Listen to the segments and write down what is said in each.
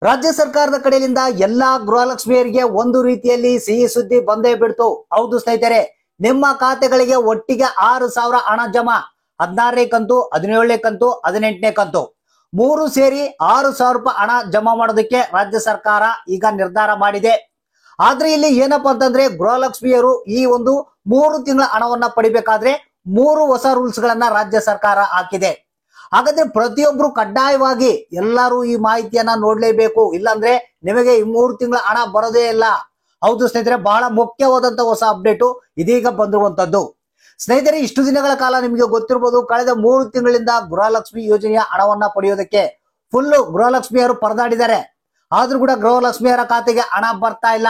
ರಾಜ್ಯ ಸರ್ಕಾರದ ಕಡೆಯಿಂದ ಎಲ್ಲಾ ಗೃಹಲಕ್ಷ್ಮಿಯರಿಗೆ ಒಂದು ರೀತಿಯಲ್ಲಿ ಸಿಹಿ ಸುದ್ದಿ ಬಂದೇ ಬಿಡ್ತು. ಹೌದು ಸ್ನೇಹಿತರೆ, ನಿಮ್ಮ ಖಾತೆಗಳಿಗೆ ಒಟ್ಟಿಗೆ 6,000 ಹಣ ಜಮಾ. 16ನೇ ಕಂತು, 17ನೇ ಕಂತು, 18ನೇ ಕಂತು ಮೂರು ಸೇರಿ 6,000 ರೂಪಾಯಿ ಹಣ ಜಮಾ ಮಾಡೋದಕ್ಕೆ ರಾಜ್ಯ ಸರ್ಕಾರ ಈಗ ನಿರ್ಧಾರ ಮಾಡಿದೆ. ಆದ್ರೆ ಇಲ್ಲಿ ಏನಪ್ಪಾ ಅಂತಂದ್ರೆ, ಗೃಹಲಕ್ಷ್ಮಿಯರು ಈ ಒಂದು 3 ತಿಂಗಳ ಹಣವನ್ನ ಪಡಿಬೇಕಾದ್ರೆ 3 ಹೊಸ ರೂಲ್ಸ್ ಗಳನ್ನ ರಾಜ್ಯ ಸರ್ಕಾರ ಹಾಕಿದೆ. ಹಾಗಾದ್ರೆ ಪ್ರತಿಯೊಬ್ರು ಕಡ್ಡಾಯವಾಗಿ ಎಲ್ಲರೂ ಈ ಮಾಹಿತಿಯನ್ನ ನೋಡ್ಲೇಬೇಕು, ಇಲ್ಲಾಂದ್ರೆ ನಿಮಗೆ ಈ 3 ತಿಂಗಳ ಹಣ ಬರೋದೇ ಇಲ್ಲ. ಹೌದು ಸ್ನೇಹಿತರೆ, ಬಹಳ ಮುಖ್ಯವಾದಂತ ಹೊಸ ಅಪ್ಡೇಟು ಇದೀಗ ಬಂದಿರುವಂತದ್ದು. ಸ್ನೇಹಿತರೆ, ಇಷ್ಟು ದಿನಗಳ ಕಾಲ ನಿಮಗೆ ಗೊತ್ತಿರಬಹುದು, ಕಳೆದ 3 ತಿಂಗಳಿಂದ ಗೃಹಲಕ್ಷ್ಮಿ ಯೋಜನೆಯ ಹಣವನ್ನ ಪಡೆಯೋದಕ್ಕೆ ಫುಲ್ ಗೃಹಲಕ್ಷ್ಮಿಯರು ಪರದಾಡಿದ್ದಾರೆ. ಆದ್ರೂ ಕೂಡ ಗೃಹಲಕ್ಷ್ಮಿಯರ ಖಾತೆಗೆ ಹಣ ಬರ್ತಾ ಇಲ್ಲ.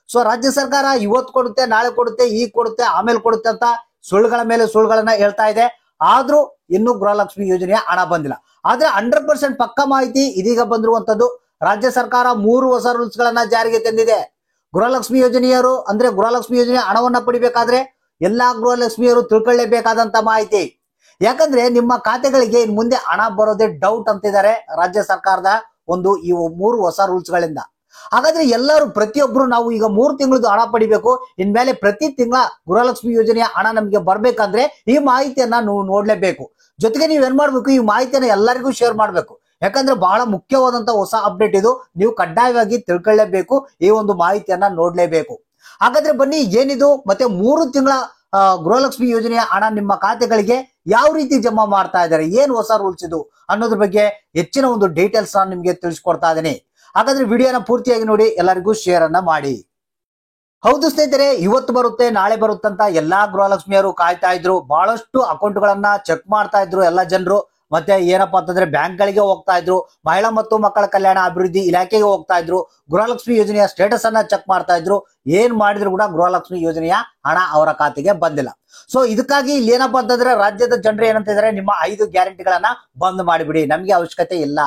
ಸೊ ರಾಜ್ಯ ಸರ್ಕಾರ ಇವತ್ತು ಕೊಡುತ್ತೆ, ನಾಳೆ ಕೊಡುತ್ತೆ, ಈಗ ಕೊಡುತ್ತೆ, ಆಮೇಲೆ ಕೊಡುತ್ತೆ ಅಂತ ಸುಳ್ಳುಗಳ ಮೇಲೆ ಸುಳ್ಳುಗಳನ್ನ ಹೇಳ್ತಾ ಇದೆ. ಆದ್ರೂ ಇನ್ನು ಗೃಹಲಕ್ಷ್ಮಿ ಯೋಜನೆಯ ಹಣ ಬಂದಿಲ್ಲ. ಆದ್ರೆ 100% ಪಕ್ಕ ಮಾಹಿತಿ ಇದೀಗ ಬಂದಿರುವಂತದ್ದು. ರಾಜ್ಯ ಸರ್ಕಾರ 3 ಹೊಸ ರೂಲ್ಸ್ ಗಳನ್ನ ಜಾರಿಗೆ ತಂದಿದೆ. ಗೃಹಲಕ್ಷ್ಮಿ ಯೋಜನೆಯರು ಅಂದ್ರೆ ಗೃಹಲಕ್ಷ್ಮಿ ಯೋಜನೆ ಹಣವನ್ನ ಪಡಿಬೇಕಾದ್ರೆ ಎಲ್ಲಾ ಗೃಹಲಕ್ಷ್ಮಿಯರು ತಿಳ್ಕೊಳ್ಳೇಬೇಕಾದಂತ ಮಾಹಿತಿ. ಯಾಕಂದ್ರೆ ನಿಮ್ಮ ಖಾತೆಗಳಿಗೆ ಇನ್ ಮುಂದೆ ಹಣ ಬರೋದೇ ಡೌಟ್ ಅಂತಿದ್ದಾರೆ ರಾಜ್ಯ ಸರ್ಕಾರದ ಈ 3 ಹೊಸ ರೂಲ್ಸ್ ಗಳಿಂದ. ಹಾಗಾದ್ರೆ ಎಲ್ಲರೂ ಪ್ರತಿಯೊಬ್ರು ನಾವು ಈಗ 3 ತಿಂಗಳದ್ದು ಹಣ ಪಡಿಬೇಕು, ಇನ್ಮೇಲೆ ಪ್ರತಿ ತಿಂಗಳ ಗೃಹಲಕ್ಷ್ಮಿ ಯೋಜನೆಯ ಹಣ ನಮಗೆ ಬರ್ಬೇಕಂದ್ರೆ ಈ ಮಾಹಿತಿಯನ್ನ ನೀವು ನೋಡ್ಲೇಬೇಕು. ಜೊತೆಗೆ ನೀವ್ ಏನ್ ಮಾಡ್ಬೇಕು, ಈ ಮಾಹಿತಿಯನ್ನ ಎಲ್ಲರಿಗೂ ಶೇರ್ ಮಾಡ್ಬೇಕು. ಯಾಕಂದ್ರೆ ಬಹಳ ಮುಖ್ಯವಾದಂತ ಹೊಸ ಅಪ್ಡೇಟ್ ಇದು, ನೀವು ಕಡ್ಡಾಯವಾಗಿ ತಿಳ್ಕೊಳ್ಳೇಬೇಕು, ಈ ಒಂದು ಮಾಹಿತಿಯನ್ನ ನೋಡ್ಲೇಬೇಕು. ಹಾಗಾದ್ರೆ ಬನ್ನಿ, ಏನಿದು ಮತ್ತೆ 3 ತಿಂಗಳ ಗೃಹಲಕ್ಷ್ಮಿ ಯೋಜನೆಯ ಹಣ ನಿಮ್ಮ ಖಾತೆಗಳಿಗೆ ಯಾವ ರೀತಿ ಜಮಾ ಮಾಡ್ತಾ ಇದ್ದಾರೆ, ಏನ್ ಹೊಸ ರೂಲ್ಸ್ ಇದು ಅನ್ನೋದ್ರ ಬಗ್ಗೆ ಹೆಚ್ಚಿನ ಒಂದು ಡೀಟೇಲ್ಸ್ ನಿಮ್ಗೆ ತಿಳಿಸ್ಕೊಡ್ತಾ ಇದ್ದೀನಿ. ಹಾಗಾದ್ರೆ ವಿಡಿಯೋನ ಪೂರ್ತಿಯಾಗಿ ನೋಡಿ, ಎಲ್ಲರಿಗೂ ಶೇರ್ ಅನ್ನ ಮಾಡಿ. ಹೌದು ಸ್ನೇಹಿತರೆ, ಇವತ್ತು ಬರುತ್ತೆ ನಾಳೆ ಬರುತ್ತಂತ ಎಲ್ಲಾ ಗೃಹಲಕ್ಷ್ಮಿಯರು ಕಾಯ್ತಾ ಇದ್ರು. ಬಹಳಷ್ಟು ಅಕೌಂಟ್ ಗಳನ್ನ ಚೆಕ್ ಮಾಡ್ತಾ ಇದ್ರು ಎಲ್ಲ ಜನರು. ಮತ್ತೆ ಏನಪ್ಪಾ ಅಂತಂದ್ರೆ ಬ್ಯಾಂಕ್ ಗಳಿಗೆ ಹೋಗ್ತಾ ಇದ್ರು, ಮಹಿಳಾ ಮತ್ತು ಮಕ್ಕಳ ಕಲ್ಯಾಣ ಅಭಿವೃದ್ಧಿ ಇಲಾಖೆಗೆ ಹೋಗ್ತಾ ಇದ್ರು, ಗೃಹಲಕ್ಷ್ಮಿ ಯೋಜನೆಯ ಸ್ಟೇಟಸ್ ಅನ್ನ ಚೆಕ್ ಮಾಡ್ತಾ ಇದ್ರು. ಏನ್ ಮಾಡಿದ್ರು ಕೂಡ ಗೃಹಲಕ್ಷ್ಮಿ ಯೋಜನೆಯ ಹಣ ಅವರ ಖಾತೆಗೆ ಬಂದಿಲ್ಲ. ಸೊ ಇದಕ್ಕಾಗಿ ಇಲ್ಲಿ ಏನಪ್ಪಾ ಅಂತಂದ್ರೆ, ರಾಜ್ಯದ ಜನರು ಏನಂತ ಇದಾರೆ, ನಿಮ್ಮ 5 ಗ್ಯಾರಂಟಿಗಳನ್ನ ಬಂದ್ ಮಾಡಿಬಿಡಿ, ನಮ್ಗೆ ಅವಶ್ಯಕತೆ ಇಲ್ಲ,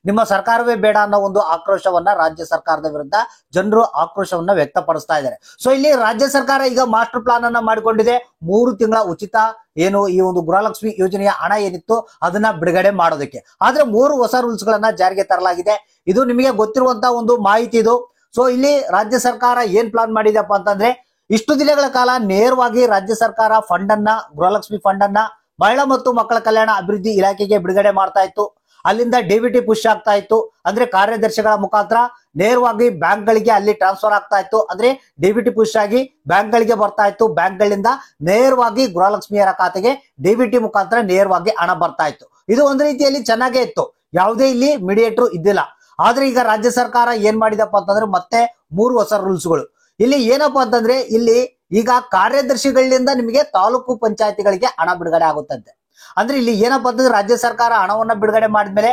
ನಿಮ್ಮ ಸರ್ಕಾರವೇ ಬೇಡ ಅನ್ನೋ ಒಂದು ಆಕ್ರೋಶವನ್ನ ರಾಜ್ಯ ಸರ್ಕಾರದ ವಿರುದ್ಧ ಜನರು ಆಕ್ರೋಶವನ್ನ ವ್ಯಕ್ತಪಡಿಸ್ತಾ ಇದ್ದಾರೆ. ಸೊ ಇಲ್ಲಿ ರಾಜ್ಯ ಸರ್ಕಾರ ಈಗ ಮಾಸ್ಟರ್ ಪ್ಲಾನ್ ಅನ್ನ ಮಾಡಿಕೊಂಡಿದೆ. 3 ತಿಂಗಳ ಉಚಿತ ಏನು ಈ ಒಂದು ಗೃಹಲಕ್ಷ್ಮಿ ಯೋಜನೆಯ ಹಣ ಏನಿತ್ತು ಅದನ್ನ ಬಿಡುಗಡೆ ಮಾಡೋದಕ್ಕೆ. ಆದ್ರೆ 3 ಹೊಸ ರೂಲ್ಸ್ ಗಳನ್ನ ಜಾರಿಗೆ ತರಲಾಗಿದೆ. ಇದು ನಿಮಗೆ ಗೊತ್ತಿರುವಂತಹ ಒಂದು ಮಾಹಿತಿ ಇದು. ಸೊ ಇಲ್ಲಿ ರಾಜ್ಯ ಸರ್ಕಾರ ಏನ್ ಪ್ಲಾನ್ ಮಾಡಿದೆಪ್ಪ ಅಂತಂದ್ರೆ, ಇಷ್ಟು ದಿನಗಳ ಕಾಲ ನೇರವಾಗಿ ರಾಜ್ಯ ಸರ್ಕಾರ ಫಂಡ್ ಅನ್ನ, ಗೃಹಲಕ್ಷ್ಮಿ ಫಂಡ್ ಅನ್ನ ಮಹಿಳಾ ಮತ್ತು ಮಕ್ಕಳ ಕಲ್ಯಾಣ ಅಭಿವೃದ್ಧಿ ಇಲಾಖೆಗೆ ಬಿಡುಗಡೆ ಮಾಡ್ತಾ ಇತ್ತು. ಅಲ್ಲಿಂದ ಡಿಬಿಟಿ ಪುಷ್ ಆಗ್ತಾ ಇತ್ತು, ಅಂದ್ರೆ ಕಾರ್ಯದರ್ಶಿಗಳ ಮುಖಾಂತರ ನೇರವಾಗಿ ಬ್ಯಾಂಕ್ ಗಳಿಗೆ ಅಲ್ಲಿ ಟ್ರಾನ್ಸ್ಫರ್ ಆಗ್ತಾ ಇತ್ತು. ಅಂದ್ರೆ ಡಿಬಿಟಿ ಪುಷ್ ಆಗಿ ಬ್ಯಾಂಕ್ ಗಳಿಗೆ ಬರ್ತಾ ಇತ್ತು, ಬ್ಯಾಂಕ್ ಗಳಿಂದ ನೇರವಾಗಿ ಗೃಹಲಕ್ಷ್ಮಿಯರ ಖಾತೆಗೆ ಡಿಬಿಟಿ ಮುಖಾಂತರ ನೇರವಾಗಿ ಹಣ ಬರ್ತಾ ಇತ್ತು. ಇದು ಒಂದು ರೀತಿಯಲ್ಲಿ ಚೆನ್ನಾಗೇ ಇತ್ತು, ಯಾವುದೇ ಇಲ್ಲಿ ಮೀಡಿಯೇಟರ್ ಇದ್ದಿಲ್ಲ. ಆದ್ರೆ ಈಗ ರಾಜ್ಯ ಸರ್ಕಾರ ಏನ್ ಮಾಡಿದಪ್ಪ ಅಂತಂದ್ರೆ, ಮತ್ತೆ 3 ಹೊಸ ರೂಲ್ಸ್ ಗಳು. ಇಲ್ಲಿ ಏನಪ್ಪಾ ಅಂತಂದ್ರೆ, ಇಲ್ಲಿ ಈಗ ಕಾರ್ಯದರ್ಶಿಗಳಿಂದ ನಿಮಗೆ ತಾಲೂಕು ಪಂಚಾಯತಿಗಳಿಗೆ ಹಣ ಬಿಡುಗಡೆ ಆಗುತ್ತಂತೆ. ಅಂದ್ರೆ ಇಲ್ಲಿ ಏನಪ್ಪಾ ಅಂತಂದ್ರೆ, ರಾಜ್ಯ ಸರ್ಕಾರ ಹಣವನ್ನ ಬಿಡುಗಡೆ ಮಾಡಿದ್ಮೇಲೆ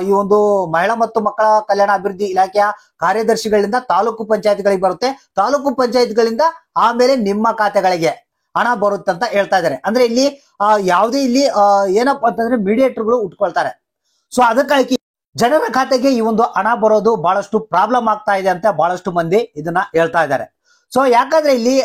ಈ ಒಂದು ಮಹಿಳಾ ಮತ್ತು ಮಕ್ಕಳ ಕಲ್ಯಾಣ ಅಭಿವೃದ್ಧಿ ಇಲಾಖೆಯ ಕಾರ್ಯದರ್ಶಿಗಳಿಂದ ತಾಲೂಕು ಪಂಚಾಯತ್ಗಳಿಗೆ ಬರುತ್ತೆ, ತಾಲೂಕು ಪಂಚಾಯತ್ಗಳಿಂದ ಆಮೇಲೆ ನಿಮ್ಮ ಖಾತೆಗಳಿಗೆ ಹಣ ಬರುತ್ತೆ ಅಂತ ಹೇಳ್ತಾ ಇದ್ದಾರೆ. ಅಂದ್ರೆ ಇಲ್ಲಿ ಯಾವುದೇ ಇಲ್ಲಿ ಏನಪ್ಪಾ ಅಂತಂದ್ರೆ ಮೀಡಿಯೇಟರ್ಗಳು ಉಟ್ಕೊಳ್ತಾರೆ. ಸೊ ಅದಕ್ಕಾಗಿ ಜನರ ಖಾತೆಗೆ ಈ ಒಂದು ಹಣ ಬರೋದು ಬಹಳಷ್ಟು ಪ್ರಾಬ್ಲಮ್ ಆಗ್ತಾ ಇದೆ ಅಂತ ಬಹಳಷ್ಟು ಮಂದಿ ಇದನ್ನ ಹೇಳ್ತಾ ಇದ್ದಾರೆ. ಸೊ ಯಾಕಂದ್ರೆ ಇಲ್ಲಿ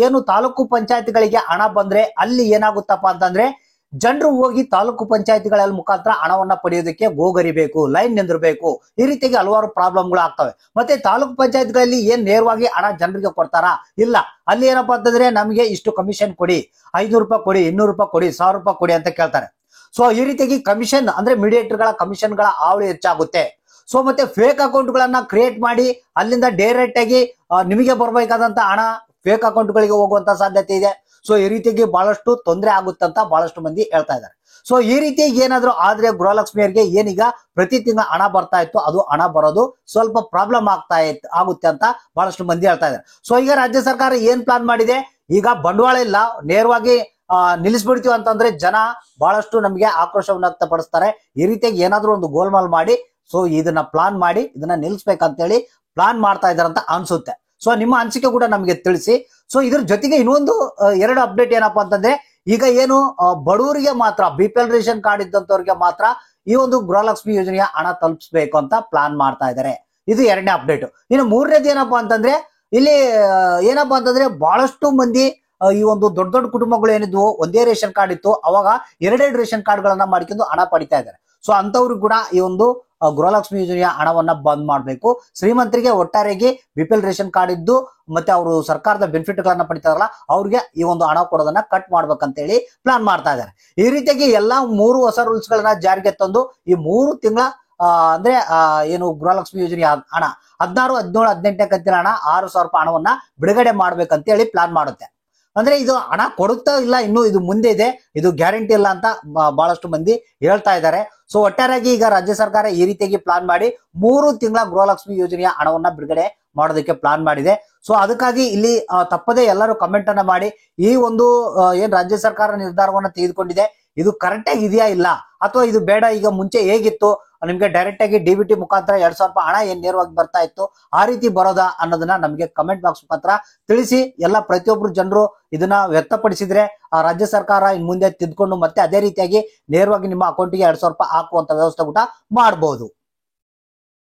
ಏನು ತಾಲೂಕು ಪಂಚಾಯತ್ಗಳಿಗೆ ಹಣ ಬಂದ್ರೆ ಅಲ್ಲಿ ಏನಾಗುತ್ತಪ್ಪ ಅಂತಂದ್ರೆ, ಜನರು ಹೋಗಿ ತಾಲೂಕು ಪಂಚಾಯತಿಗಳ ಮುಖಾಂತರ ಹಣವನ್ನ ಪಡೆಯೋದಕ್ಕೆ ಗೋಗರಿಬೇಕು, ಲೈನ್ ನಿಂದಿರಬೇಕು. ಈ ರೀತಿಯಾಗಿ ಹಲವಾರು ಪ್ರಾಬ್ಲಮ್ಗಳು ಆಗ್ತವೆ. ಮತ್ತೆ ತಾಲೂಕು ಪಂಚಾಯತ್ಗಳಲ್ಲಿ ಏನ್ ನೇರವಾಗಿ ಹಣ ಜನರಿಗೆ ಕೊಡ್ತಾರಾ? ಇಲ್ಲ, ಅಲ್ಲಿ ಏನಪ್ಪಾ ಅಂತಂದ್ರೆ, ನಮಗೆ ಇಷ್ಟು ಕಮಿಷನ್ ಕೊಡಿ, 500 ರೂಪಾಯಿ ಕೊಡಿ, 200 ರೂಪಾಯಿ ಕೊಡಿ, 1000 ರೂಪಾಯಿ ಕೊಡಿ ಅಂತ ಕೇಳ್ತಾರೆ. ಸೊ ಈ ರೀತಿಯಾಗಿ ಕಮಿಷನ್ ಅಂದ್ರೆ ಮೀಡಿಯೇಟರ್ ಗಳ ಕಮಿಷನ್ ಗಳ ಹಾವಳಿ ಹೆಚ್ಚಾಗುತ್ತೆ. ಸೊ ಮತ್ತೆ ಫೇಕ್ ಅಕೌಂಟ್ ಗಳನ್ನ ಕ್ರಿಯೇಟ್ ಮಾಡಿ ಅಲ್ಲಿಂದ ಡೈರೆಕ್ಟ್ ಆಗಿ ನಿಮಗೆ ಬರಬೇಕಾದಂತ ಹಣ ಫೇಕ್ ಅಕೌಂಟ್ ಗಳಿಗೆ ಹೋಗುವಂತ ಸಾಧ್ಯತೆ ಇದೆ. ಸೊ ಈ ರೀತಿಯಾಗಿ ಬಹಳಷ್ಟು ತೊಂದರೆ ಆಗುತ್ತಂತ ಬಹಳಷ್ಟು ಮಂದಿ ಹೇಳ್ತಾ ಇದ್ದಾರೆ. ಸೊ ಈ ರೀತಿಯಾಗಿ ಏನಾದ್ರು ಆದ್ರೆ ಗೃಹಲಕ್ಷ್ಮಿಯರಿಗೆ ಏನೀಗ ಪ್ರತಿ ತಿಂಗಳ ಹಣ ಬರ್ತಾ ಇತ್ತು, ಅದು ಹಣ ಬರೋದು ಸ್ವಲ್ಪ ಪ್ರಾಬ್ಲಮ್ ಆಗುತ್ತೆ ಅಂತ ಬಹಳಷ್ಟು ಮಂದಿ ಹೇಳ್ತಾ ಇದ್ದಾರೆ. ಸೊ ಈಗ ರಾಜ್ಯ ಸರ್ಕಾರ ಏನ್ ಪ್ಲಾನ್ ಮಾಡಿದೆ, ಈಗ ಬಂಡವಾಳ ಇಲ್ಲ, ನೇರವಾಗಿ ನಿಲ್ಲಿಸ್ಬಿಡ್ತೀವಿ ಅಂತಂದ್ರೆ ಜನ ಬಹಳಷ್ಟು ನಮಗೆ ಆಕ್ರೋಶವನ್ನು ವ್ಯಕ್ತಪಡಿಸ್ತಾರೆ. ಈ ರೀತಿಯಾಗಿ ಏನಾದ್ರು ಒಂದು ಗೋಲ್ಮಾಲ್ ಮಾಡಿ ಸೊ ಇದನ್ನ ಪ್ಲಾನ್ ಮಾಡಿ ಇದನ್ನ ನಿಲ್ಲಿಸ್ಬೇಕಂತ ಹೇಳಿ ಪ್ಲಾನ್ ಮಾಡ್ತಾ ಇದಾರಂತ ಅನ್ಸುತ್ತೆ. ಸೊ ನಿಮ್ಮ ಅನಿಸಿಕೆ ಕೂಡ ನಮಗೆ ತಿಳಿಸಿ. ಸೊ ಇದ್ರ ಜೊತೆಗೆ ಇನ್ನೊಂದು 2 ಅಪ್ಡೇಟ್ ಏನಪ್ಪಾ ಅಂತಂದ್ರೆ, ಈಗ ಏನು ಬಡವರಿಗೆ ಮಾತ್ರ, BPL ರೇಷನ್ ಕಾರ್ಡ್ ಇದ್ದಂತವ್ರಿಗೆ ಮಾತ್ರ ಈ ಒಂದು ಗೃಹಲಕ್ಷ್ಮಿ ಯೋಜನೆಯ ಹಣ ತಲುಪಿಸಬೇಕು ಅಂತ ಪ್ಲಾನ್ ಮಾಡ್ತಾ ಇದ್ದಾರೆ. ಇದು 2ನೇ ಅಪ್ಡೇಟ್. ಇನ್ನು 3ನೇದು ಏನಪ್ಪಾ ಅಂತಂದ್ರೆ, ಇಲ್ಲಿ ಏನಪ್ಪಾ ಅಂತಂದ್ರೆ ಬಹಳಷ್ಟು ಮಂದಿ ಈ ಒಂದು ದೊಡ್ಡ ದೊಡ್ಡ ಕುಟುಂಬಗಳು ಏನಿದ್ವು, ಒಂದೇ ರೇಷನ್ ಕಾರ್ಡ್ ಇತ್ತು, ಅವಾಗ 2 ರೇಷನ್ ಕಾರ್ಡ್ ಗಳನ್ನ ಮಾಡ್ಕೊಂಡು ಹಣ ಪಡಿತಾ ಇದ್ದಾರೆ. ಸೊ ಅಂತವ್ರು ಕೂಡ ಈ ಒಂದು ಗೃಹಲಕ್ಷ್ಮಿ ಯೋಜನೆಯ ಹಣವನ್ನ ಬಂದ್ ಮಾಡಬೇಕು. ಶ್ರೀಮಂತರಿಗೆ ಒಟ್ಟಾರೆಯಾಗಿ ಬಿಪಿಎಲ್ ರೇಷನ್ ಕಾರ್ಡ್ ಇದ್ದು ಮತ್ತೆ ಅವರು ಸರ್ಕಾರದ ಬೆನಿಫಿಟ್ ಗಳನ್ನ ಪಡಿತಾರಲ್ಲ ಅವ್ರಿಗೆ ಈ ಒಂದು ಹಣ ಕೊಡೋದನ್ನ ಕಟ್ ಮಾಡ್ಬೇಕಂತ ಹೇಳಿ ಪ್ಲಾನ್ ಮಾಡ್ತಾ ಇದ್ದಾರೆ. ಈ ರೀತಿಯಾಗಿ ಎಲ್ಲಾ 3 ಹೊಸ ರೂಲ್ಸ್ ಗಳನ್ನ ಜಾರಿಗೆ ತಂದು ಈ 3 ತಿಂಗಳ ಅಂದ್ರೆ ಏನು ಗೃಹಲಕ್ಷ್ಮಿ ಯೋಜನೆಯ ಹಣ 16, 17, 18ನೇ ಕಂತಿನ ಹಣ 6,000 ರೂಪಾಯಿ ಹಣವನ್ನ ಬಿಡುಗಡೆ ಮಾಡ್ಬೇಕಂತ ಹೇಳಿ ಪ್ಲಾನ್ ಮಾಡುತ್ತೆ. ಅಂದ್ರೆ ಇದು ಹಣ ಕೊಡುತ್ತಾ ಇಲ್ಲ, ಇನ್ನು ಇದು ಮುಂದೆ ಇದೆ, ಇದು ಗ್ಯಾರಂಟಿ ಇಲ್ಲ ಅಂತ ಬಹಳಷ್ಟು ಮಂದಿ ಹೇಳ್ತಾ ಇದ್ದಾರೆ. ಸೊ ಒಟ್ಟಾರೆಯಾಗಿ ಈಗ ರಾಜ್ಯ ಸರ್ಕಾರ ಈ ರೀತಿಯಾಗಿ ಪ್ಲಾನ್ ಮಾಡಿ 3 ತಿಂಗಳ ಗೃಹಲಕ್ಷ್ಮಿ ಯೋಜನೆಯ ಹಣವನ್ನ ಬಿಡುಗಡೆ ಮಾಡೋದಕ್ಕೆ ಪ್ಲಾನ್ ಮಾಡಿದೆ. ಸೊ ಅದಕ್ಕಾಗಿ ಇಲ್ಲಿ ತಪ್ಪದೆ ಎಲ್ಲರೂ ಕಮೆಂಟ್ ಅನ್ನ ಮಾಡಿ ಈ ಒಂದು ಏನ್ ರಾಜ್ಯ ಸರ್ಕಾರ ನಿರ್ಧಾರವನ್ನ ತೆಗೆದುಕೊಂಡಿದೆ ಇದು ಕರೆಕ್ಟ್ ಆಗಿ ಇದೆಯಾ ಇಲ್ಲ ಅಥವಾ ಇದು ಬೇಡ, ಈಗ ಮುಂಚೆ ಹೇಗಿತ್ತು ನಿಮ್ಗೆ ಡೈರೆಕ್ಟ್ ಆಗಿ ಡಿಬಿಟಿ ಮುಖಾಂತರ 2,000 ರೂಪಾಯಿ ಹಣ ಏನ್ ನೇರವಾಗಿ ಬರ್ತಾ ಇತ್ತು ಆ ರೀತಿ ಬರೋದಾ ಅನ್ನೋದನ್ನ ನಮಗೆ ಕಮೆಂಟ್ ಬಾಕ್ಸ್ ಮುಖಾಂತರ ತಿಳಿಸಿ. ಎಲ್ಲ ಪ್ರತಿಯೊಬ್ರು ಜನರು ಇದನ್ನ ವ್ಯಕ್ತಪಡಿಸಿದ್ರೆ ರಾಜ್ಯ ಸರ್ಕಾರ ಇನ್ ಮುಂದೆ ತಿದ್ಕೊಂಡು ಮತ್ತೆ ಅದೇ ರೀತಿಯಾಗಿ ನೇರವಾಗಿ ನಿಮ್ಮ ಅಕೌಂಟ್ಗೆ 2,000 ರೂಪಾಯಿ ಹಾಕುವಂತ ವ್ಯವಸ್ಥೆ ಕೂಡ ಮಾಡಬಹುದು.